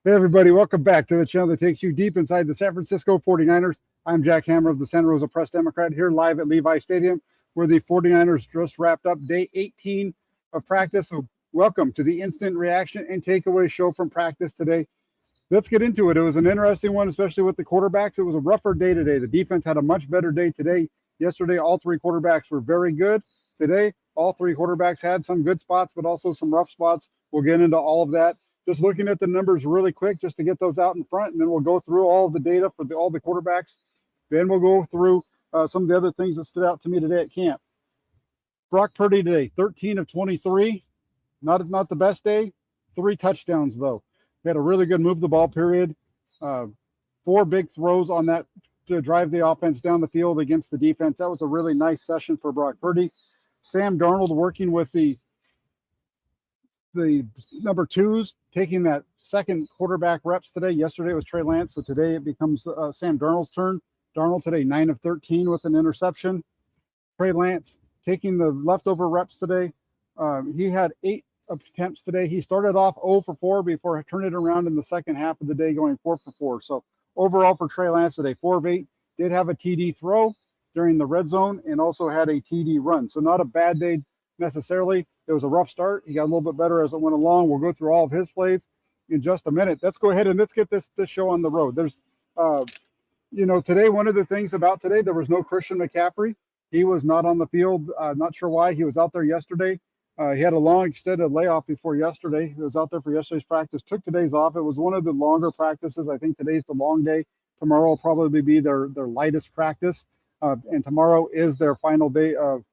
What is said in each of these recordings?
Hey, everybody, welcome back to the channel that takes you deep inside the San Francisco 49ers. I'm Jack Hammer of the Santa Rosa Press Democrat here live at Levi Stadium, where the 49ers just wrapped up day 18 of practice. So, welcome to the instant reaction and takeaway show from practice today. Let's get into it. It was an interesting one, especially with the quarterbacks. It was a rougher day today. The defense had a much better day today. Yesterday, all three quarterbacks were very good. Today, all three quarterbacks had some good spots, but also some rough spots. We'll get into all of that. Just looking at the numbers really quick, just to get those out in front, and then we'll go through all of the data for all the quarterbacks. Then we'll go through some of the other things that stood out to me today at camp. Brock Purdy today, 13 of 23. Not the best day. 3 touchdowns, though. He had a really good move the ball period. 4 big throws on that to drive the offense down the field against the defense. That was a really nice session for Brock Purdy. Sam Darnold working with the number 2s, taking that second quarterback reps today. Yesterday it was Trey Lance, so today it becomes Sam Darnold's turn. Darnold today 9 of 13 with an interception. Trey Lance taking the leftover reps today. He had 8 attempts today. He started off 0 for 4 before turning it around in the second half of the day, going 4 for 4. So overall for Trey Lance today, 4 of 8. Did have a TD throw during the red zone and also had a TD run. So not a bad day necessarily. It was a rough start. He got a little bit better as it went along. We'll go through all of his plays in just a minute. Let's go ahead and let's get this show on the road. There's, today, one of the things about today, there was no Christian McCaffrey. He was not on the field. Not sure why. He was out there yesterday. He had a long extended layoff before yesterday. He was out there for yesterday's practice, took today's off. It was one of the longer practices. I think today's the long day. Tomorrow will probably be their lightest practice. And tomorrow is their final day of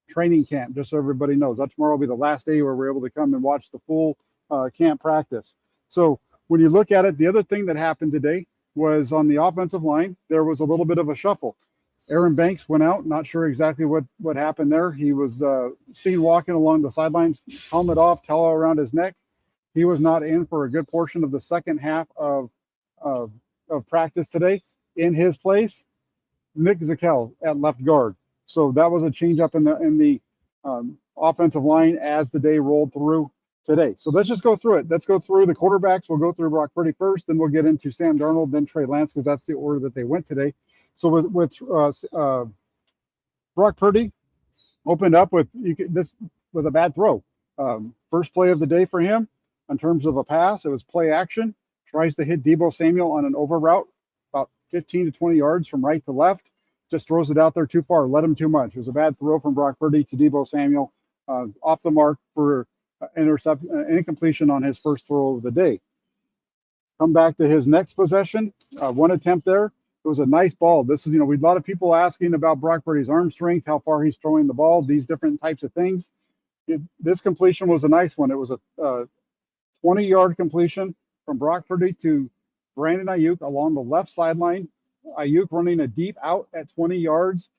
training camp, just so everybody knows. That tomorrow will be the last day where we're able to come and watch the full camp practice. So when you look at it, the other thing that happened today was on the offensive line, there was a little bit of a shuffle. Aaron Banks went out, not sure exactly what happened there. He was seen walking along the sidelines, helmet off, towel around his neck. He was not in for a good portion of the second half of practice today. In his place, Nick Zakelj at left guard. So that was a change up in the offensive line as the day rolled through today. So let's just go through it. Let's go through the quarterbacks. We'll go through Brock Purdy first, then we'll get into Sam Darnold, then Trey Lance, because that's the order that they went today. So with Brock Purdy, opened up with a bad throw. First play of the day for him in terms of a pass. It was play action. Tries to hit Deebo Samuel on an over route, about 15 to 20 yards from right to left. Just throws it out there too far, led him too much. It was a bad throw from Brock Purdy to Deebo Samuel, off the mark for incompletion on his first throw of the day. Come back to his next possession, 1 attempt there. It was a nice ball. This is, we a lot of people asking about Brock Purdy's arm strength, how far he's throwing the ball, these different types of things. This completion was a nice one. It was a 20-yard completion from Brock Purdy to Brandon Ayuk along the left sideline. Ayuk running a deep out at 20 yards.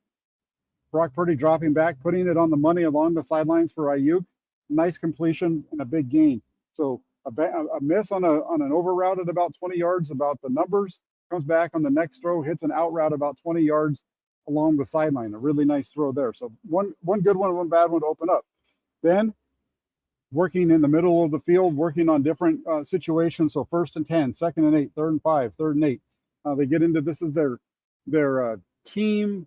Brock Purdy dropping back, putting it on the money along the sidelines for Ayuk. Nice completion and a big gain. So a miss on an over route at about 20 yards, about the numbers. Comes back on the next throw, hits an out route about 20 yards along the sideline. A really nice throw there. So one good one, one bad one to open up. Then working in the middle of the field, working on different situations. So 1st and 10, 2nd and 8, 3rd and 5, 3rd and 8. They get into this is their team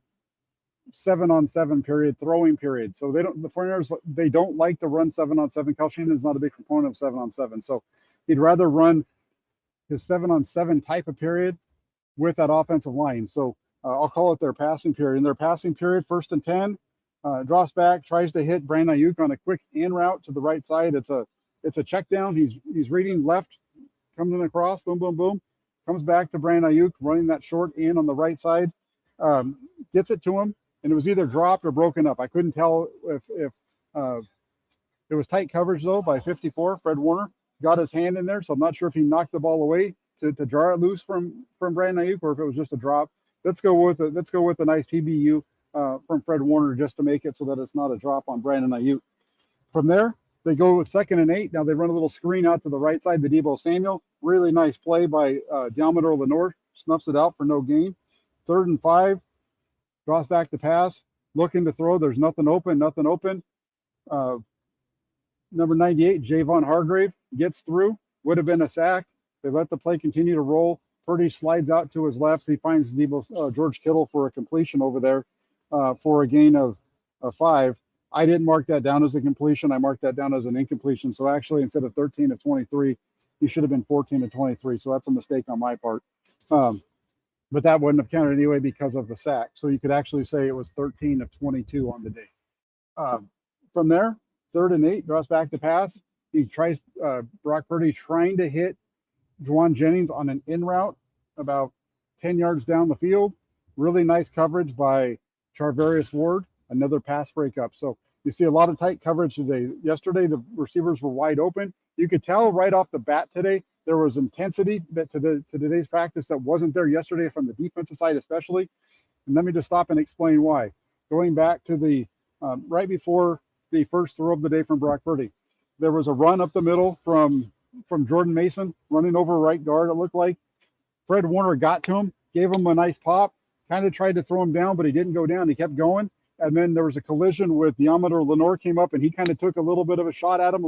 7-on-7 period, throwing period. So the 49ers, they don't like to run 7-on-7. Kyle Shanahan is not a big proponent of 7-on-7. So he'd rather run his 7-on-7 type of period with that offensive line. So I'll call it their passing period. In their passing period, 1st and 10, drops back, tries to hit Brandon Ayuk on a quick in route to the right side. It's a check down. He's reading left, comes in across, boom, boom, boom. Comes back to Brandon Ayuk, running that short in on the right side, gets it to him, and it was either dropped or broken up. I couldn't tell if it was tight coverage, though, by 54. Fred Warner got his hand in there, so I'm not sure if he knocked the ball away to draw it loose from Brandon Ayuk or if it was just a drop. Let's go with a nice PBU from Fred Warner just to make it so that it's not a drop on Brandon Ayuk. From there, they go with 2nd and 8. Now they run a little screen out to the right side to Deebo Samuel. Really nice play by Diamador Lenore. Snuffs it out for no gain. 3rd and 5. Draws back to pass. Looking to throw. There's nothing open. Number 98, Javon Hargrave, gets through. Would have been a sack. They let the play continue to roll. Purdy slides out to his left. He finds George Kittle for a completion over there for a gain of 5. I didn't mark that down as a completion. I marked that down as an incompletion. So actually, instead of 13 of 23, he should have been 14 of 23. So that's a mistake on my part. But that wouldn't have counted anyway because of the sack. So you could actually say it was 13 of 22 on the day. From there, 3rd and 8, draws back to pass. He tries, Brock Purdy trying to hit Juwan Jennings on an in route about 10 yards down the field. Really nice coverage by Charvarius Ward, another pass breakup. So you see a lot of tight coverage today. Yesterday, the receivers were wide open. You could tell right off the bat today, there was intensity that to today's practice that wasn't there yesterday from the defensive side, especially. And let me just stop and explain why. Going back to the right before the first throw of the day from Brock Purdy, there was a run up the middle from Jordan Mason running over right guard. It looked like Fred Warner got to him, gave him a nice pop, kind of tried to throw him down, but he didn't go down. He kept going. And then there was a collision with Diameter Lenore came up, and he kind of took a little bit of a shot at him,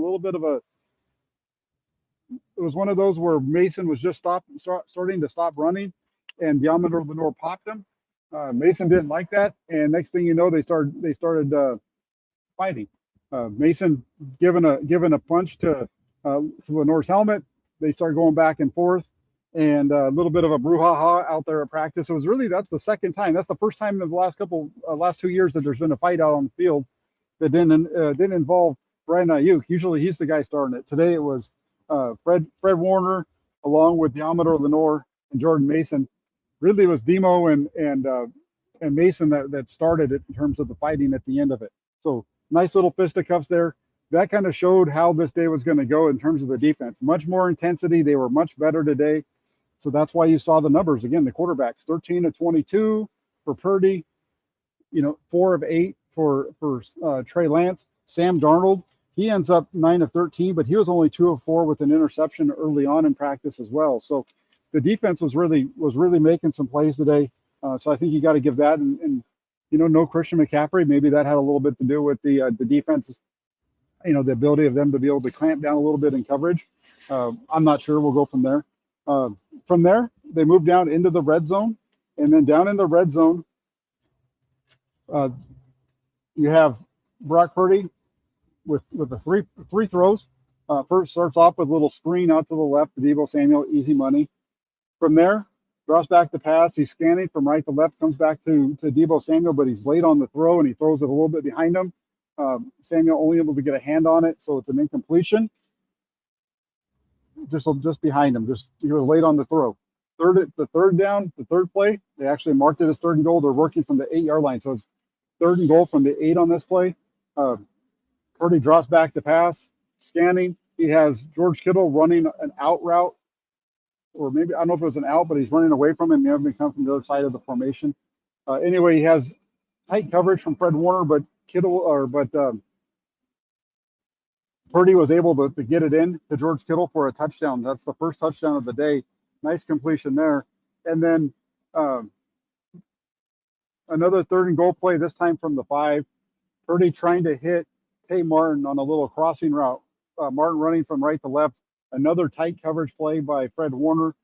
it was one of those where Mason was just starting to stop running, and Diameter Lenore popped him. Mason didn't like that, and next thing you know, they started fighting. Mason giving a punch to Lenore's helmet. They started going back and forth, and a little bit of a brouhaha out there at practice. It was really, that's the second time. That's the first time in the last 2 years that there's been a fight out on the field that didn't involve Brian Ayuk. Usually he's the guy starting it. Today it was Fred Warner along with Diameter Lenore and Jordan Mason. Really, it was Demo and Mason that started it in terms of the fighting at the end of it. So nice little fisticuffs there. That kind of showed how this day was going to go in terms of the defense. Much more intensity. They were much better today. So that's why you saw the numbers. Again, the quarterbacks, 13 of 22 for Purdy, 4 of 8 for Trey Lance. Sam Darnold, he ends up 9 of 13, but he was only 2 of 4 with an interception early on in practice as well. So the defense was really making some plays today. So I think you got to give that. And no Christian McCaffrey. Maybe that had a little bit to do with the defense, the ability of them to be able to clamp down a little bit in coverage. I'm not sure. We'll go from there. From there, they moved down into the red zone. And then down in the red zone, you have Brock Purdy with the three throws. First starts off with a little screen out to the left to Deebo Samuel, easy money. From there, draws back the pass. He's scanning from right to left, comes back to Deebo Samuel, but he's late on the throw and he throws it a little bit behind him. Samuel only able to get a hand on it, so it's an incompletion. Just behind him. He was late on the throw. The third play, they actually marked it as 3rd and goal. They're working from the 8-yard line, so it's 3rd and goal from the 8 on this play. Purdy drops back to pass, scanning. He has George Kittle running an out route, or maybe I don't know if it was an out, but he's running away from him. He hasn't come from the other side of the formation. Anyway, he has tight coverage from Fred Warner, but Purdy was able to get it in to George Kittle for a touchdown. That's the first touchdown of the day. Nice completion there. And then another 3rd and goal play, this time from the 5. Purdy trying to hit Tay Martin on a little crossing route. Martin running from right to left. Another tight coverage play by Fred Warner.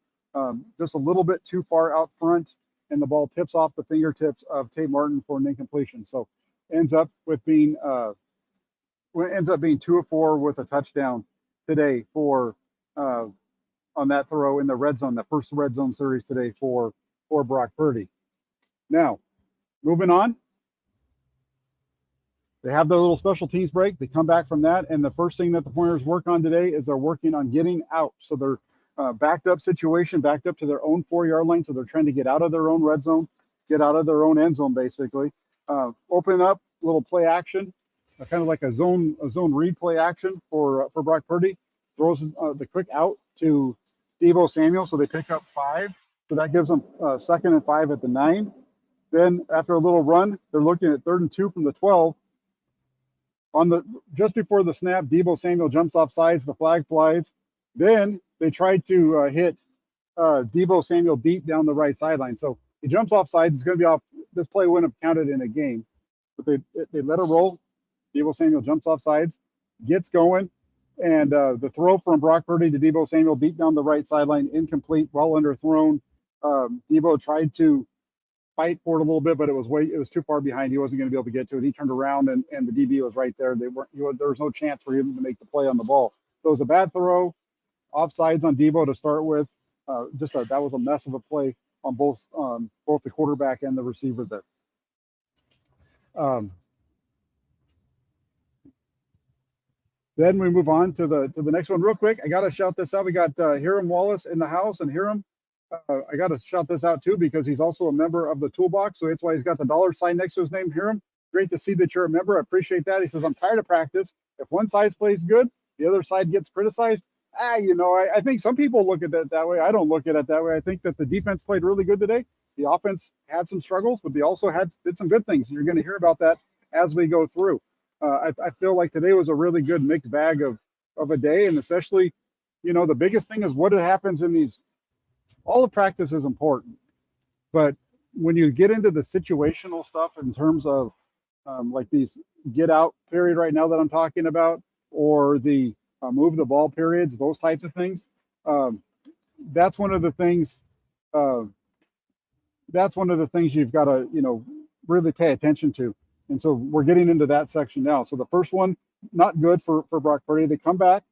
Just a little bit too far out front, and the ball tips off the fingertips of Tay Martin for an incompletion. So ends up being 2 of 4 with a touchdown today for on that throw in the red zone, the first red zone series today for Brock Purdy. Now, moving on. They have their little special teams break. They come back from that, and the first thing that the Pointers work on today is they're working on getting out. So they're backed up to their own 4-yard line. So they're trying to get out of their own red zone, get out of their own end zone, basically. Open up, little play action, kind of like a zone read play action for Brock Purdy. Throws the quick out to Deebo Samuel, so they pick up 5. So that gives them 2nd and 5 at the 9. Then after a little run, they're looking at 3rd and 2 from the 12. Just before the snap, Deebo Samuel jumps off sides, the flag flies. Then they tried to hit Deebo Samuel deep down the right sideline. So he jumps off sides. It's going to be off. This play wouldn't have counted in a game, but they let it roll. Deebo Samuel jumps off sides, gets going, And the throw from Brock Purdy to Deebo Samuel deep down the right sideline, incomplete, well underthrown. Deebo tried to fight for it a little bit, but it was too far behind. He wasn't going to be able to get to it. He turned around and the DB was right there. There was no chance for him to make the play on the ball. So it was a bad throw, offsides on Deebo to start with. That was a mess of a play on both the quarterback and the receiver there. Then we move on to the next one real quick. I got to shout this out. We got Hiram Wallace in the house, and Hiram, I got to shout this out too because he's also a member of the Toolbox, so that's why he's got the dollar sign next to his name. Hiram, great to see that you're a member. I appreciate that. He says, I'm tired of practice. If one side plays good, the other side gets criticized. I think some people look at it that way. I don't look at it that way. I think that the defense played really good today. The offense had some struggles, but they also did some good things. You're going to hear about that as we go through. I feel like today was a really good mixed bag of a day, and especially, the biggest thing is what happens in these. All the practice is important, but when you get into the situational stuff in terms of like these get out period right now that I'm talking about, or the move the ball periods, those types of things, that's one of the things. That's one of the things you've got to really pay attention to. And so we're getting into that section now. So the first one, not good for Brock Purdy. They come back,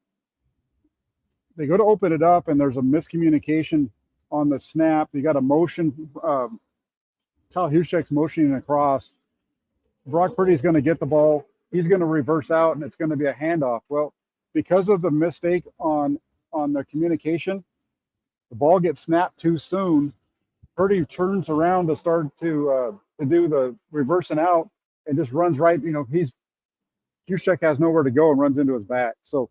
they go to open it up, and there's a miscommunication on the snap. You got a motion. Kyle Juszczyk's motioning across. Brock Purdy's going to get the ball. He's going to reverse out, and it's going to be a handoff. Well, because of the mistake on the communication, the ball gets snapped too soon. Purdy turns around to start to do the reversing out and just runs right. Juszczyk has nowhere to go and runs into his back. So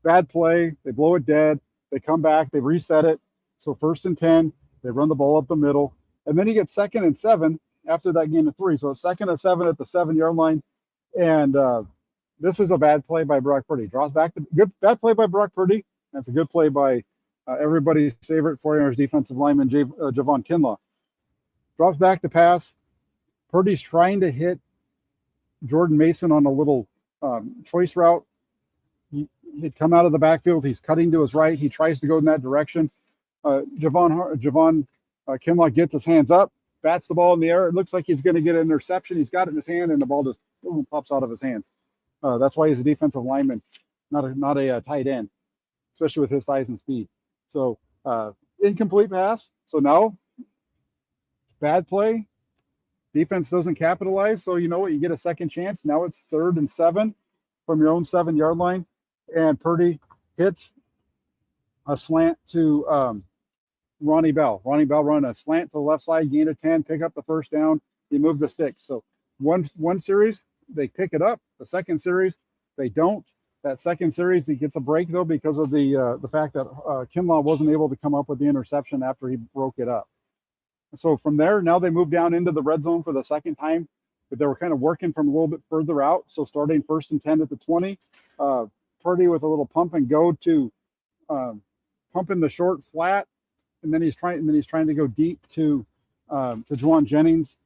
bad play. They blow it dead. They come back. They reset it. So 1st and 10. They run the ball up the middle. And then he gets 2nd and 7 after that gain of 3. So 2nd and 7 at the 7-yard line. And this is a bad play by Brock Purdy. Draws back. Bad play by Brock Purdy. That's a good play by everybody's favorite 49ers defensive lineman, Javon Kinlaw. Drops back to pass. Purdy's trying to hit Jordan Mason on a little choice route. He'd come out of the backfield. He's cutting to his right. He tries to go in that direction. Javon Kinlaw gets his hands up, bats the ball in the air. It looks like he's going to get an interception. He's got it in his hand, and the ball just pops out of his hands. That's why he's a defensive lineman, not a tight end, especially with his size and speed. So incomplete pass. So now, bad play. Defense doesn't capitalize. So you know what? You get a second chance. Now it's 3rd and 7 from your own 7-yard line. And Purdy hits a slant to Ronnie Bell. Ronnie Bell run a slant to the left side, gain of 10, pick up the first down. He moved the stick. So one series, they pick it up. The second series, they don't. That second series, he gets a break, though, because of the fact that Kinlaw wasn't able to come up with the interception after he broke it up. So from there, now they move down into the red zone for the second time, but they were kind of working from a little bit further out. So starting 1st and 10 at the 20, Purdy with a little pump and go to pump in the short flat, and then he's trying to go deep to Juwan Jennings.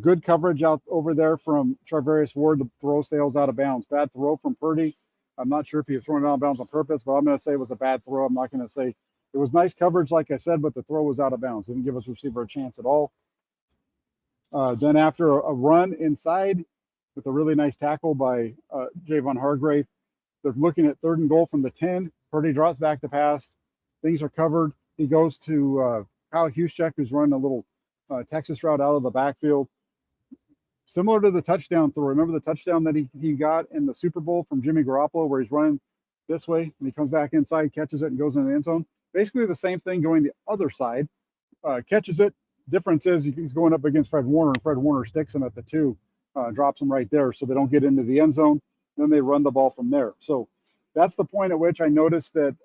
Good coverage out over there from Charvarius Ward. The throw sails out of bounds. Bad throw from Purdy. I'm not sure if he was throwing it out of bounds on purpose, but I'm going to say it was a bad throw. I'm not going to say it was nice coverage, like I said, but the throw was out of bounds. Didn't give his receiver a chance at all. Then after a run inside with a really nice tackle by Javon Hargrave, they're looking at 3rd and goal from the 10. Purdy drops back to pass. Things are covered. He goes to Kyle Juszczyk, who's running a little Texas route out of the backfield. Similar to the touchdown throw. Remember the touchdown that he got in the Super Bowl from Jimmy Garoppolo, where he's running this way and he comes back inside, catches it, and goes in the end zone. Basically the same thing going the other side. Catches it. Difference is he's going up against Fred Warner, and Fred Warner sticks him at the 2, drops him right there, so they don't get into the end zone. Then they run the ball from there. So that's the point at which I noticed that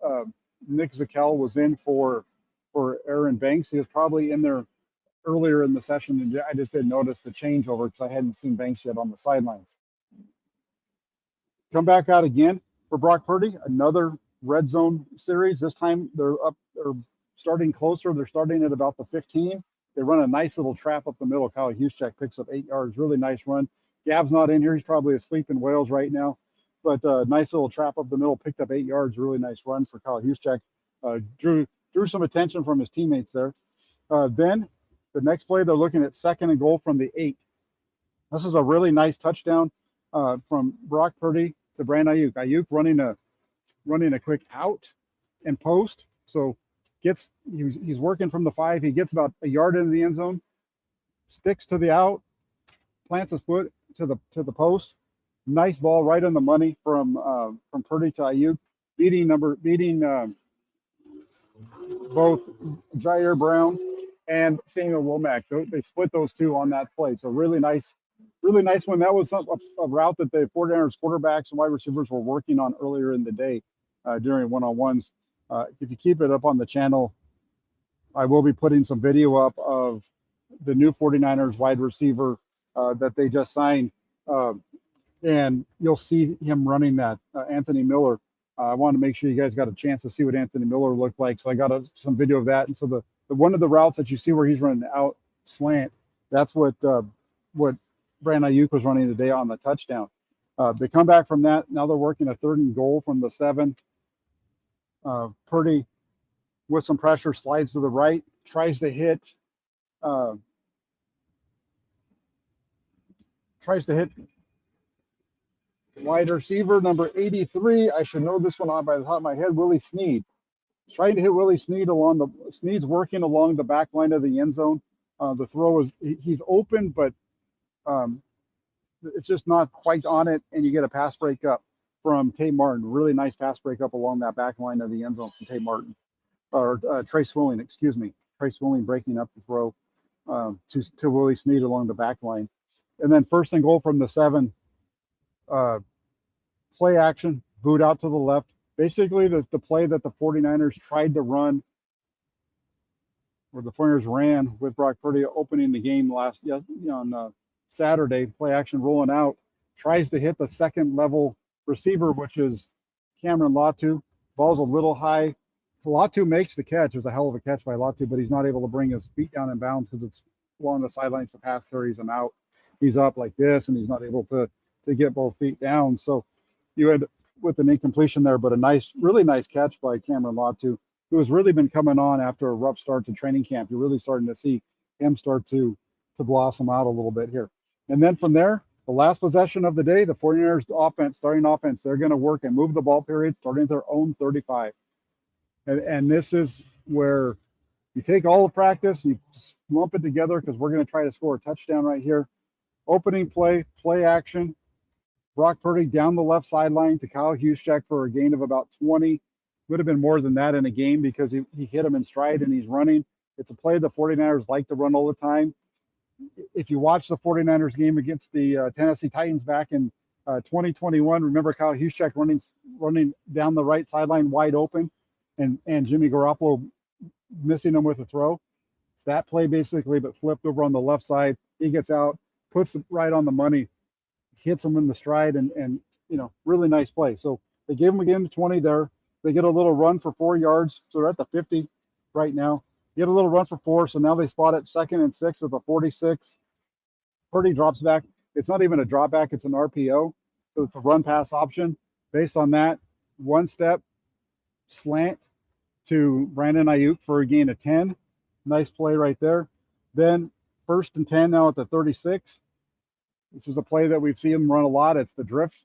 Nick Zakelj was in for Aaron Banks. He was probably in there earlier in the session, and I just didn't notice the changeover because I hadn't seen Banks yet on the sidelines. Come back out again for Brock Purdy, another red zone series. This time they're starting closer. They're starting at about the 15. They run a nice little trap up the middle. Kyle Juszczyk picks up 8 yards. Really nice run. Gab's not in here. He's probably asleep in Wales right now. but nice little trap up the middle, picked up 8 yards. Really nice run for Kyle Juszczyk. Drew some attention from his teammates there. Then the next play, they're looking at 2nd and goal from the 8. This is a really nice touchdown from Brock Purdy to Brandon Ayuk. Ayuk running a quick out and post. So he's working from the 5. He gets about a yard into the end zone, sticks to the out, plants his foot to the post. Nice ball right on the money from Purdy to Ayuk, beating both Jair Brown and Samuel Womack. They split those two on that play. So really nice one. That was a route that the 49ers quarterbacks and wide receivers were working on earlier in the day during one-on-ones. If you keep it up on the channel, I will be putting some video up of the new 49ers wide receiver that they just signed. And you'll see him running that, Anthony Miller. I wanted to make sure you guys got a chance to see what Anthony Miller looked like. So I got some video of that. And so the one of the routes that you see where he's running out slant, that's what Brandon Ayuk was running today on the touchdown. They come back from that. Now they're working a 3rd and goal from the 7. Purdy, with some pressure, slides to the right, tries to hit wide receiver number 83. I should know this one off by the top of my head. Willie Snead. Trying to hit Willie Snead Snead's working along the back line of the end zone. The throw he's open, but it's just not quite on it, and you get a pass breakup from Tate Martin. Really nice pass breakup along that back line of the end zone from Tate Martin. Or Trey Swilling, excuse me. Trey Swilling breaking up the throw to Willie Snead along the back line. And then 1st and goal from the 7. Play action, boot out to the left. Basically, the play that the 49ers tried to run, or the 49ers ran with Brock Purdy opening the game on Saturday. Play action rolling out, tries to hit the 2nd level receiver, which is Cameron Latu. Ball's a little high. Latu makes the catch. It was a hell of a catch by Latu, but he's not able to bring his feet down in bounds because it's along the sidelines. The pass carries him out. He's up like this, and he's not able to get both feet down. So you had with an incompletion there, but a really nice catch by Cameron Latu, who has really been coming on after a rough start to training camp. You're really starting to see him start to blossom out a little bit here. And then from there, the last possession of the day, the 49ers starting offense, they're going to work and move the ball period starting at their own 35. And this is where you take all the practice, you lump it together because we're going to try to score a touchdown right here. Opening play action. Brock Purdy down the left sideline to Kyle Juszczyk for a gain of about 20. Would have been more than that in a game because he hit him in stride and he's running. It's a play the 49ers like to run all the time. If you watch the 49ers game against the Tennessee Titans back in 2021, remember Kyle Juszczyk running down the right sideline wide open and Jimmy Garoppolo missing him with a throw. It's that play basically, but flipped over on the left side. He gets out, puts it right on the money, hits him in the stride, and really nice play. So they gave him again 20 there. They get a little run for 4 yards. So they're at the 50 right now. Get a little run for 4. So now they spot it 2nd and 6 at the 46. Purdy drops back. It's not even a drop back. It's an RPO. So it's a run pass option. Based on that, 1 step slant to Brandon Ayuk for a gain of 10. Nice play right there. Then 1st and 10 now at the 36. This is a play that we've seen him run a lot. It's the drift,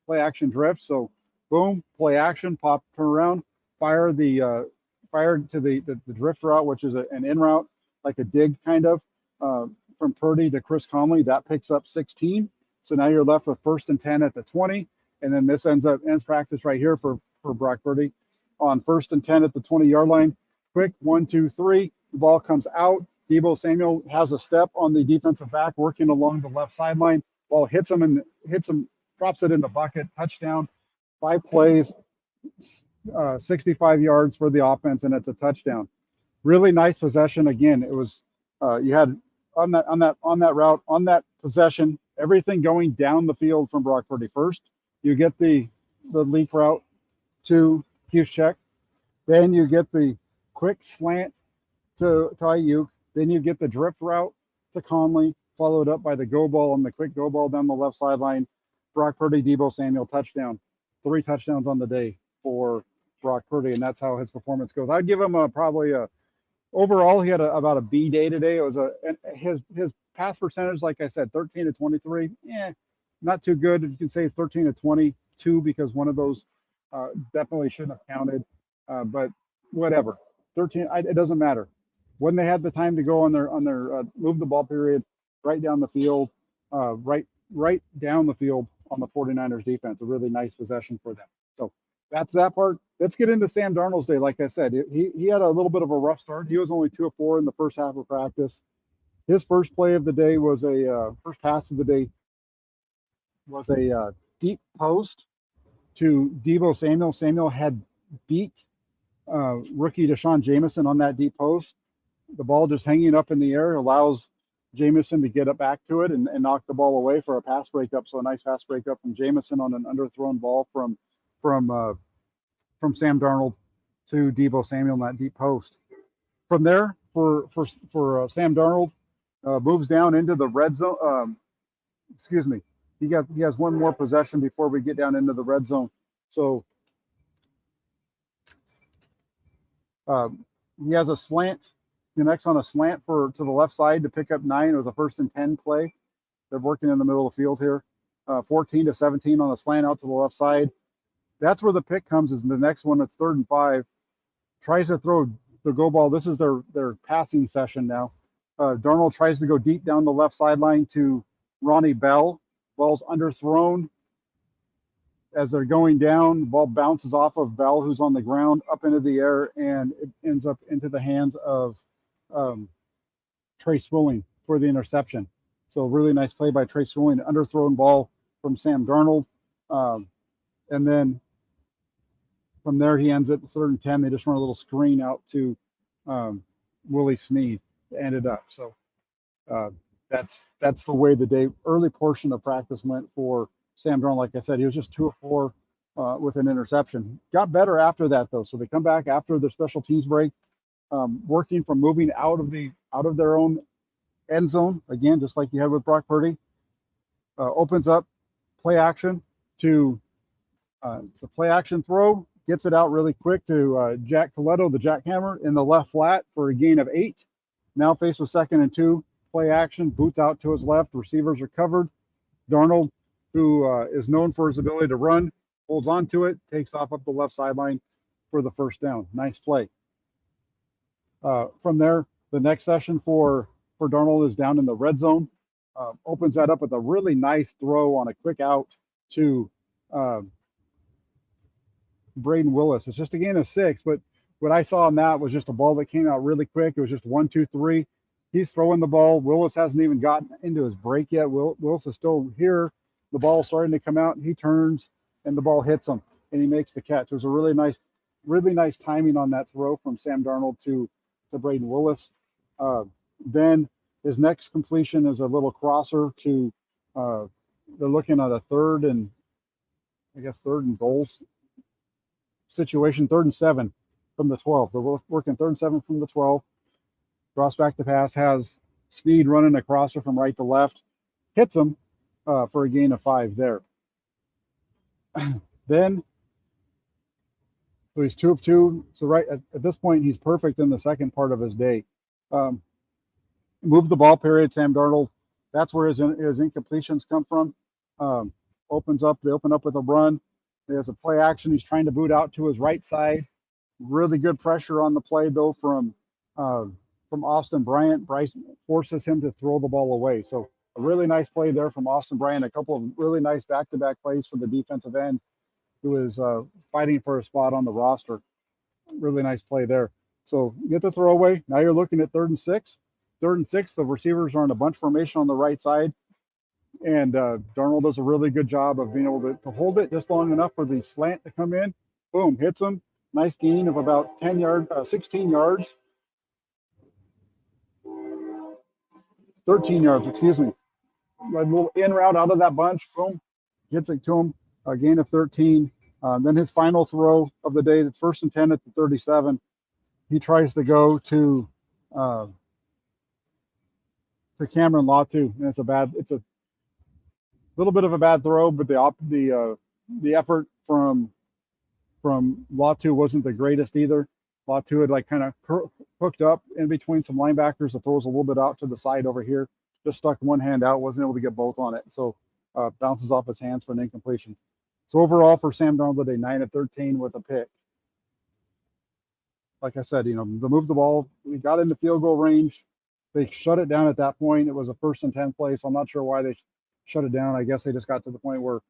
play action drift. So boom, play action, pop, turn around, fire to the drift route, which is an in route, like a dig kind of, from Purdy to Chris Conley. That picks up 16. So now you're left with 1st and 10 at the 20. And then this ends practice right here for Brock Purdy on 1st and 10 at the 20-yard line. Quick 1, 2, 3. The ball comes out. Deebo Samuel has a step on the defensive back working along the left sideline. Ball hits him, drops it in the bucket. Touchdown. 5 plays, 65 yards for the offense, and it's a touchdown. Really nice possession. Again, it was you had on that route, on that possession, everything going down the field from Brock Purdy. First, you get the leak route to Juszczyk. Then you get the quick slant to Ayuk. Then you get the drift route to Conley, followed up by the go ball and the quick go ball down the left sideline Brock Purdy, Deebo Samuel, touchdown. 3 touchdowns on the day for Brock Purdy, and that's how his performance goes. I'd give him probably a overall. He had about a B day today. It was his pass percentage, like I said, 13 to 23. Not too good. You can say it's 13 to 22 because one of those definitely shouldn't have counted. But whatever, 13. It doesn't matter. When they had the time to go on their move the ball period, right down the field, right down the field on the 49ers defense. A really nice possession for them. So that's that part. Let's get into Sam Darnold's day. Like I said, he had a little bit of a rough start. He was only 2 of 4 in the first half of practice. His first play of the day was first pass of the day was a deep post to Deebo Samuel. Samuel had beat rookie Deshaun Jameson on that deep post. The ball just hanging up in the air allows Jameson to get up back to it and knock the ball away for a pass breakup. So a nice pass breakup from Jameson on an underthrown ball from Sam Darnold to Deebo Samuel in that deep post. From there, for Sam Darnold, moves down into the red zone. Excuse me. He has one more possession before we get down into the red zone. So he has a slant. Connects on a slant to the left side to pick up 9. It was a 1st and 10 play. They're working in the middle of the field here. 14 to 17 on the slant out to the left side. That's where the pick comes. Is the next one. It's 3rd and 5. Tries to throw the go ball. This is their passing session now. Darnold tries to go deep down the left sideline to Ronnie Bell. Ball's underthrown. As they're going down, the ball bounces off of Bell, who's on the ground, up into the air, and it ends up into the hands of Trey Swilling for the interception. So really nice play by Trey Swilling, underthrown ball from Sam Darnold. And then from there, he ends at 3rd and 10. They just run a little screen out to Willie Snead to end it up. So that's the way the day early portion of practice went for Sam Darnold. Like I said, he was just 2 of 4 with an interception. Got better after that though. So they come back after the special teams break, working from moving out of their own end zone again, just like you had with Brock Purdy. Opens up play action to the play action throw, gets it out really quick to Jack Coletto, the jackhammer, in the left flat for a gain of 8. Now faced with 2nd and 2. Play action, boots out to his left. Receivers are covered. Darnold, who is known for his ability to run, holds on to it, takes off up the left sideline for the 1st down. Nice play. From there, the next session for Darnold is down in the red zone. Opens that up with a really nice throw on a quick out to Braden Willis. It's just a gain of 6, but what I saw on that was just a ball that came out really quick. It was just 1, 2, 3. He's throwing the ball. Willis hasn't even gotten into his break yet. Willis is still here. The ball's starting to come out, and he turns, and the ball hits him, and he makes the catch. It was a really nice timing on that throw from Sam Darnold to Braden Willis. Then his next completion is a little crosser to they're looking at a 3rd and goals situation, 3rd and 7 from the 12. They're working 3rd and 7 from the 12. Draws back the pass, has Snead running a crosser from right to left, hits him for a gain of 5 there. Then, so he's 2 of 2. So right at this point, he's perfect in the second part of his day. Move the ball period, Sam Darnold. That's where his incompletions come from. They open up with a run. There's a play action. He's trying to boot out to his right side. Really good pressure on the play though from Austin Bryant. Bryce forces him to throw the ball away. So a really nice play there from Austin Bryant. A couple of really nice back-to-back plays for the defensive end who is fighting for a spot on the roster. Really nice play there. So get the throw away. Now you're looking at 3rd and 6. 3rd and 6, the receivers are in a bunch formation on the right side. And Darnold does a really good job of being able to hold it just long enough for the slant to come in. Boom, hits him. Nice gain of about 16 yards. 13 yards, excuse me. A little in route out of that bunch. Boom, gets it to him. A gain of 13. Then his final throw of the day, it's 1st and 10 at the 37. He tries to go to Cameron Latu, and little bit of a bad throw, but the effort from Latu wasn't the greatest either. Latu had like kind of hooked up in between some linebackers. The throw was a little bit out to the side over here. Just stuck one hand out, wasn't able to get both on it. So bounces off his hands for an incompletion. So overall for Sam Darnold today, 9 of 13 with a pick. Like I said, they moved the ball. We got into field goal range. They shut it down at that point. It was a 1st and 10 play, so I'm not sure why they shut it down. I guess they just got to the point where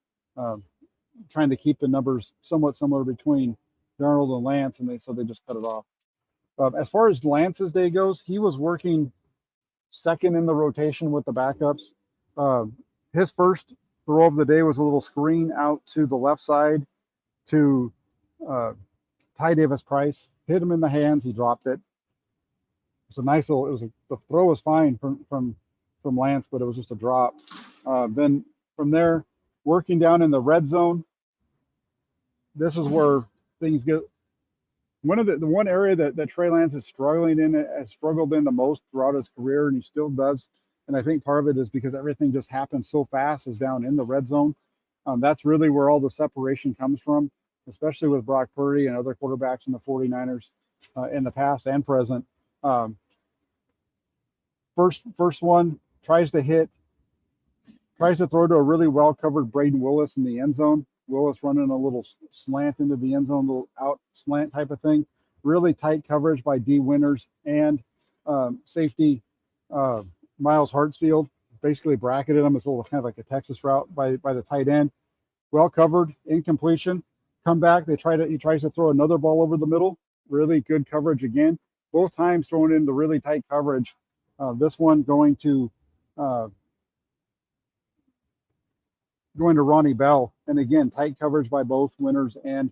trying to keep the numbers somewhat similar between Darnold and Lance, and so they just cut it off. As far as Lance's day goes, he was working second in the rotation with the backups. His first throw of the day was a little screen out to the left side to Ty Davis Price. Hit him in the hands. He dropped it. It's a nice little. The throw was fine from Lance, but it was just a drop. Then from there, working down in the red zone. This is where things get. The one area that Trey Lance is struggled in the most throughout his career, and he still does. And I think part of it is because everything just happens so fast, is down in the red zone. That's really where all the separation comes from, especially with Brock Purdy and other quarterbacks in the 49ers in the past and present. First one tries to throw to a really well covered Braden Willis in the end zone. Willis running a little slant into the end zone, little out slant type of thing. Really tight coverage by D. Winters and safety Miles Hartsfield. Basically bracketed him. It's a little kind of like a Texas route by the tight end. Well covered, incompletion. Come back. He tries to throw another ball over the middle. Really good coverage again. Both times throwing into really tight coverage. This one going to Ronnie Bell, and again tight coverage by both Winters and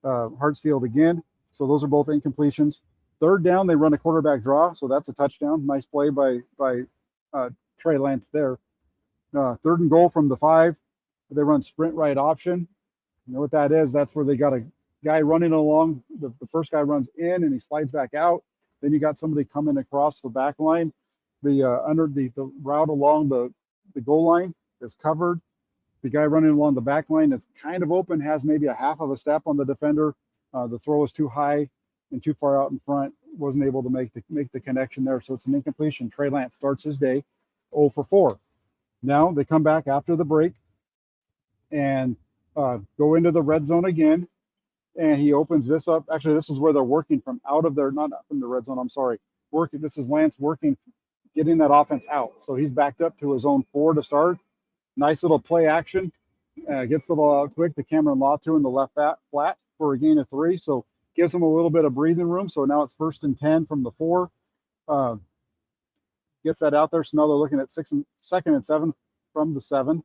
Hartsfield again. So those are both incompletions. Third down, they run a quarterback draw, so that's a touchdown. Nice play by Trey Lance there. 3rd and goal from the 5. They run sprint right option. You know what that is? That's where they got a guy running along. The first guy runs in and he slides back out. Then you got somebody coming across the back line. The route along the goal line is covered. The guy running along the back line is kind of open, has maybe a half of a step on the defender. The throw is too high and too far out in front. Wasn't able to make the connection there, so it's an incompletion. Trey Lance starts his day 0 for 4. Now they come back after the break and go into the red zone again, and he opens this up. Actually, this is where they're working from out of their, not from the red zone, I'm sorry. This is Lance working, getting that offense out. So he's backed up to his own 4 to start. Nice little play action. Gets the ball out quick to Cameron Latu in the left flat for a gain of 3. So gives him a little bit of breathing room. So now it's 1st and 10 from the 4. Gets that out there. So now they're looking at 2nd and 7 from the 7.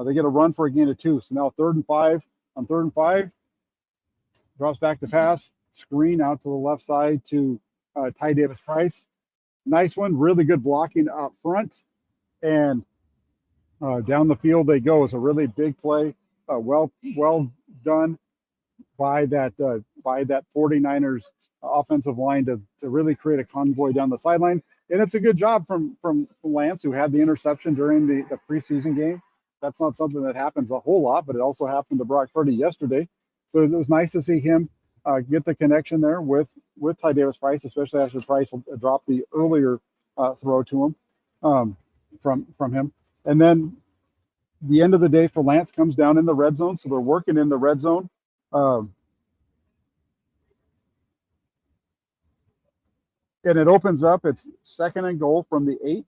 They get a run for a gain of 2. So now 3rd and 5. On 3rd and 5, drops back to pass. Screen out to the left side to Ty Davis Price. Nice one. Really good blocking up front. And down the field they go. It's a really big play. Well done by that 49ers offensive line to really create a convoy down the sideline. And it's a good job from Lance, who had the interception during the preseason game. That's not something that happens a whole lot, but it also happened to Brock Purdy yesterday. So it was nice to see him get the connection there with Ty Davis Price, especially after Price dropped the earlier throw to him from him. And then the end of the day for Lance comes down in the red zone. So they're working in the red zone. And it opens up. It's 2nd and goal from the 8.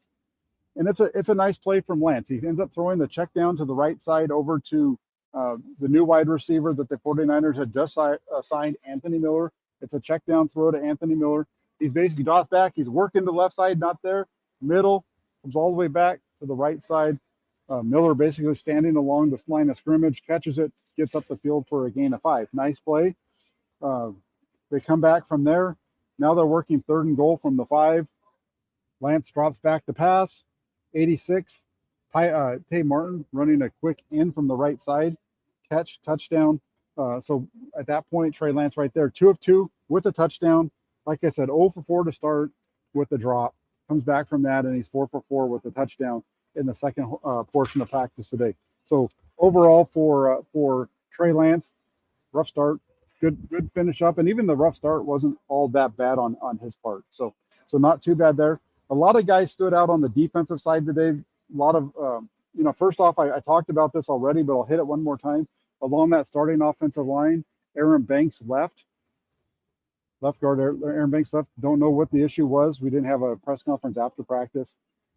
And it's a nice play from Lance. He ends up throwing the check down to the right side over to the new wide receiver that the 49ers had just assigned, Anthony Miller. It's a check down throw to Anthony Miller. He's basically drops back. He's working the left side, not there. Middle, comes all the way back to the right side. Miller basically standing along the line of scrimmage, catches it, gets up the field for a gain of 5. Nice play. They come back from there. Now they're working 3rd and goal from the 5. Lance drops back to pass. 86. Tay Martin running a quick in from the right side. Touchdown. So at that point, Trey Lance right there, 2 of 2 with a touchdown. Like I said, 0 for 4 to start with the drop. Comes back from that, and he's 4 for 4 with a touchdown in the second portion of practice today. So overall for Trey Lance, rough start, good finish up, and even the rough start wasn't all that bad on his part. So not too bad there. A lot of guys stood out on the defensive side today. A lot of first off, I talked about this already, but I'll hit it one more time. Along that starting offensive line, Aaron Banks left guard Aaron Banks left. Don't know what the issue was. We didn't have a press conference after practice.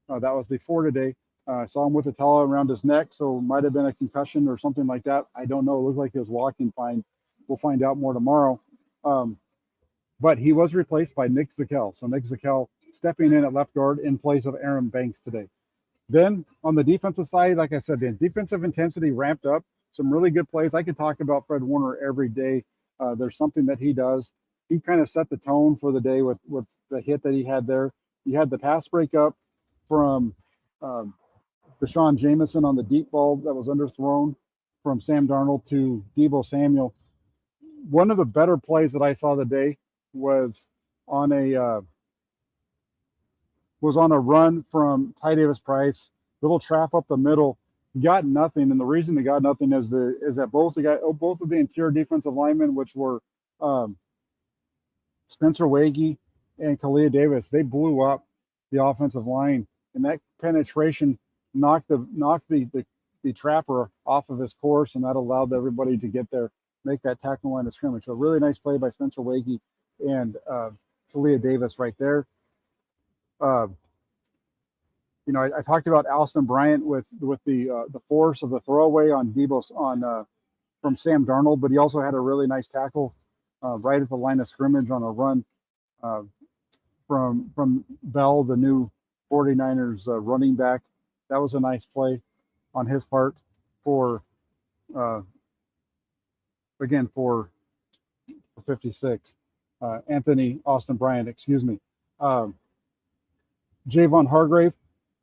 That was before today. I saw him with a towel around his neck, so it might have been a concussion or something like that. I don't know. It looked like he was walking fine. We'll find out more tomorrow. But he was replaced by Nick Zakel. So Nick Zakel stepping in at left guard in place of Aaron Banks today. Then on the defensive side, like I said, the defensive intensity ramped up. Some really good plays. I could talk about Fred Warner every day. There's something that he does. He kind of set the tone for the day with the hit that he had there. He had the pass breakup from Deshaun Jameson on the deep ball that was underthrown from Sam Darnold to Deebo Samuel. One of the better plays that I saw today was on a run from Ty Davis Price, little trap up the middle, got nothing, and the reason they got nothing is that both of the interior defensive linemen, which were Spencer Wagee and Kalia Davis, they blew up the offensive line, and that penetration knocked the trapper off of his course, and that allowed everybody to get there, make that tackle line of scrimmage. So a really nice play by Spencer Wagee and Kalia Davis right there. I talked about Allison Bryant with the force of the throwaway on Deebo's from Sam Darnold, but he also had a really nice tackle right at the line of scrimmage on a run from Bell, the new 49ers running back. That was a nice play on his part for 56. Anthony Austin Bryant, excuse me. Javon Hargrave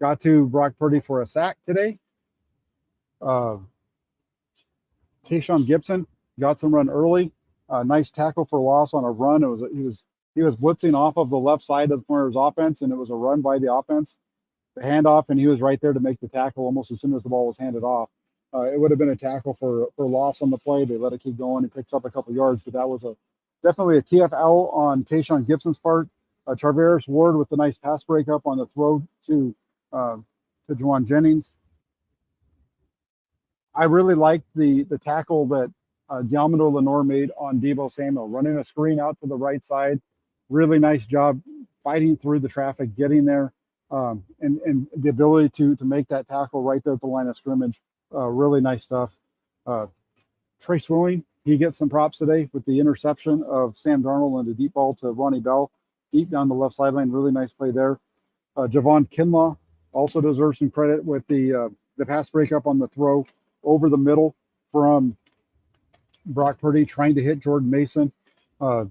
got to Brock Purdy for a sack today. Tayshaun Gibson got some run early. Nice tackle for loss on a run. He was blitzing off of the left side of the corner's offense, and it was a run by the offense. The handoff, and he was right there to make the tackle almost as soon as the ball was handed off. It would have been a tackle for loss on the play. They let it keep going. He picks up a couple yards, but that was definitely a TFL on Tayshaun Gibson's part. Charvarius Ward with the nice pass breakup on the throw to Juwan Jennings. I really liked the tackle that Diamondor Lenore made on Deebo Samuel, running a screen out to the right side. Really nice job fighting through the traffic, getting there, and the ability to make that tackle right there at the line of scrimmage. Really nice stuff. Trey Swilling, he gets some props today with the interception of Sam Darnold and the deep ball to Ronnie Bell, deep down the left sideline. Really nice play there. Javon Kinlaw also deserves some credit with the pass breakup on the throw over the middle from Brock Purdy trying to hit Jordan Mason. Kinlaw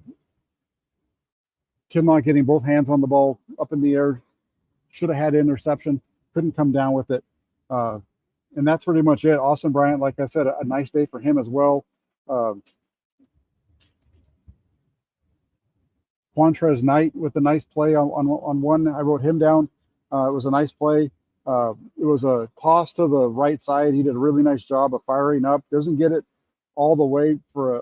getting both hands on the ball up in the air. Should have had interception. Couldn't come down with it. And that's pretty much it. Austin Bryant, like I said, a nice day for him as well. Quantrez Knight with a nice play on one. I wrote him down. It was a nice play. It was a toss to the right side. He did a really nice job of firing up. Doesn't get it all the way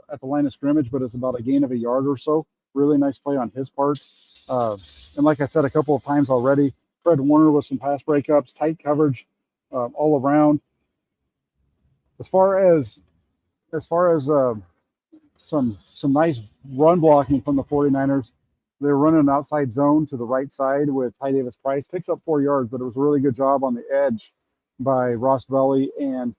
at the line of scrimmage, but it's about a gain of a yard or so. Really nice play on his part. And like I said a couple of times already, Fred Warner with some pass breakups, tight coverage all around. As far as some nice run blocking from the 49ers, they were running an outside zone to the right side with Ty Davis Price. Picks up 4 yards, but it was a really good job on the edge by Ross Belly and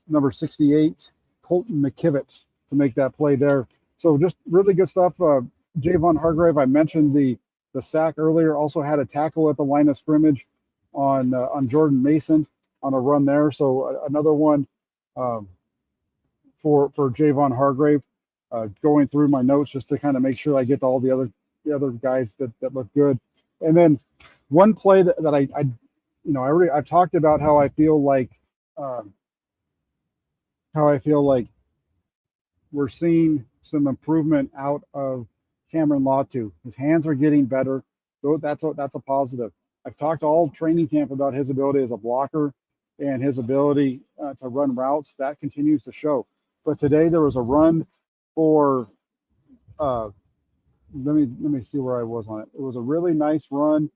number 68, Colton McKivitz, to make that play there. So just really good stuff. Javon Hargrave, I mentioned the sack earlier, also had a tackle at the line of scrimmage on Jordan Mason on a run there. So another one for Javon Hargrave. Going through my notes just to kind of make sure I get to all the other guys that look good. And then one play that I've talked about how I feel like we're seeing some improvement out of Cameron Latu. His hands are getting better. So that's a positive. I've talked all training camp about his ability as a blocker. and his ability to run routes, that continues to show. But today there was a run for uh, let me see where I was on it. It was a really nice run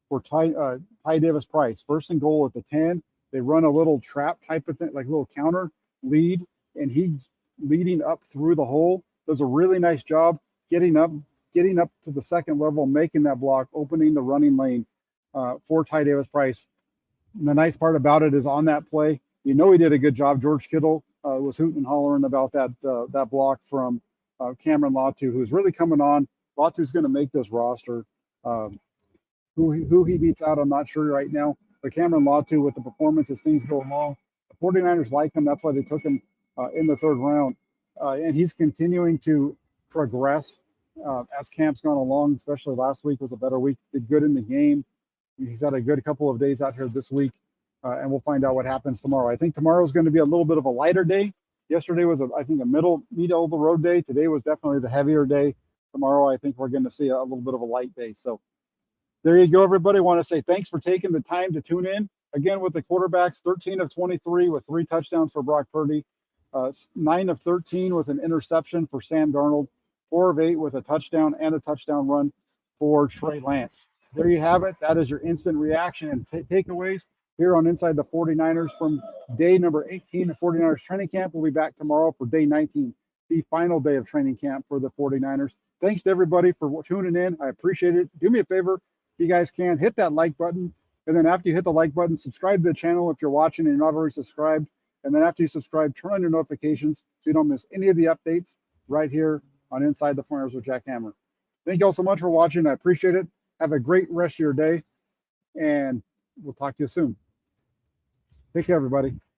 for Ty Davis Price. First and goal at the 10. They run a little trap type of thing, like a little counter lead, and he's leading up through the hole. Does a really nice job getting up, getting up to the second level, making that block, opening the running lane for Ty Davis Price. And the nice part about it is on that play, you know he did a good job. George Kittle was hooting and hollering about that block from Cameron Latu, who's really coming on. Latu's going to make this roster. Um, who he beats out, I'm not sure right now. But Cameron Latu, with the performance as things go along, the 49ers like him. That's why they took him in the third round. And he's continuing to progress as camp's gone along, especially last week was a better week. Did good in the game. He's had a good couple of days out here this week, and we'll find out what happens tomorrow. I think tomorrow is going to be a little bit of a lighter day. Yesterday was, I think, a middle of the road day. Today was definitely the heavier day. Tomorrow, I think we're going to see a little bit of a light day. So there you go, everybody. I want to say thanks for taking the time to tune in. Again, with the quarterbacks, 13 of 23 with 3 touchdowns for Brock Purdy, 9 of 13 with an interception for Sam Darnold, 4 of 8 with a touchdown and a touchdown run for Trey Lance. There you have it. That is your instant reaction and takeaways here on Inside the 49ers from day number 18 of 49ers training camp. We'll be back tomorrow for day 19, the final day of training camp for the 49ers. Thanks to everybody for tuning in. I appreciate it. Do me a favor, if you guys can, hit that like button. And then after you hit the like button, subscribe to the channel if you're watching and you're not already subscribed. And then after you subscribe, turn on your notifications so you don't miss any of the updates right here on Inside the 49ers with Jack Hammer. Thank you all so much for watching. I appreciate it. Have a great rest of your day, and we'll talk to you soon. Take care, everybody.